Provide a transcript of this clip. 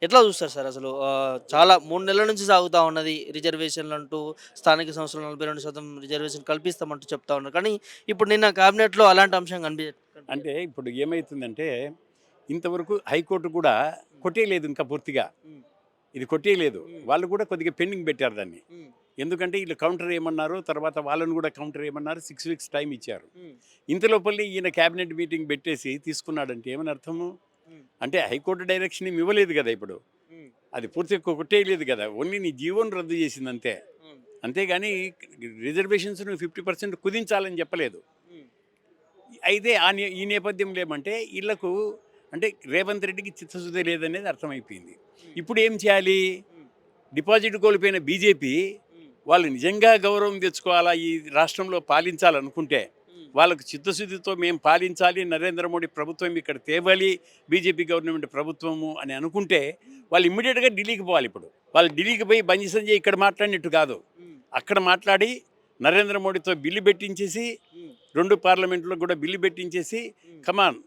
ఎట్లా చూస్తారు సార్ అసలు? చాలా 3 నెలల నుంచి సాగుతా ఉన్నది. రిజర్వేషన్‌లంటూ స్థానిక సంస్థలు 42% రిజర్వేషన్ కల్పిస్తామంటూ చెప్తా ఉన్నారు. కానీ ఇప్పుడు నిన్న కేబినెట్‌లో అలాంటి అంశం అంటే కనిపియట్లేదు. ఇప్పుడు ఏమైతుందంటే, ఇంతవరకు హైకోర్టు కూడా హ్మ్. కొట్టేయలేదు ఇంకా పూర్తిగా. హ్మ్. ఇది కొట్టేయలేదు. హ్మ్. వాళ్ళు కూడా కొద్దిగా పెండింగ్ పెట్టారు దాన్ని. హ్మ్. ఎందుకంటే ఈళ్ళు కౌంటర్ ఏయమన్నారు. తర్వాత వాళ్ళని కూడా కౌంటర్ ఏయమన్నారు. 6 వీక్స్ టైమ్ ఇచ్చారు. హ్మ్. ఇంతలోపలే ఈయన క్యాబినెట్ మీటింగ్ పెట్టేసి తీసుకున్నాడంటే ఏమని అర్థము? హ్మ్. అంటే హైకోర్టు డైరెక్షన్ ఏమి ఇవ్వలేదు గదా! ఇప్పుడు. హ్మ్. అది పూర్తిగా కొట్టేయలేదు గదా! ఓన్లీ నీ జీవోని రద్దు చేసిందంతే. హ్మ్. అంతేగాని రిజర్వేషన్స్ నువ్వు 50% కుదించాలని చెప్పలేదు. హ్మ్. అయితే ఈ నేపథ్యంలో ఏమంటే ఈళ్ళకు అంటే రేవంత్ రెడ్డికి చిత్తశుద్ధి లేదనేది అర్థమైపోయింది. హ్మ్. ఇప్పుడు ఏం చేయాలి? హ్మ్. డిపాజిట్ కోల్పోయిన బీజేపీ హ్మ్. వాళ్ళు నిజంగా గౌరవం తెచ్చుకోవాలా, ఈ రాష్ట్రంలో పాలించాలనుకుంటే, హ్మ్. వాళ్ళకు చిత్తశుద్ధితో మేము పాలించాలి, నరేంద్ర మోడీ ప్రభుత్వం ఇక్కడ తేవాలి, బీజేపీ గవర్నమెంట్ ప్రభుత్వము అని అనుకుంటే, హ్మ్. వాళ్ళు ఇమ్మీడియేట్‌గా ఢిల్లీకి పోవాలిప్పుడు. వాళ్ళు ఢిల్లీకి పోయి బండి సంజయ్ ఇక్కడ మాట్లాడినట్టు కాదు. హ్మ్. అక్కడ మాట్లాడి నరేంద్ర మోడీతో బిల్లు పెట్టించేసి, హ్మ్. 2 పార్లమెంట్‌లో కూడా బిల్లు పెట్టించేసి, హ్మ్. కమాన్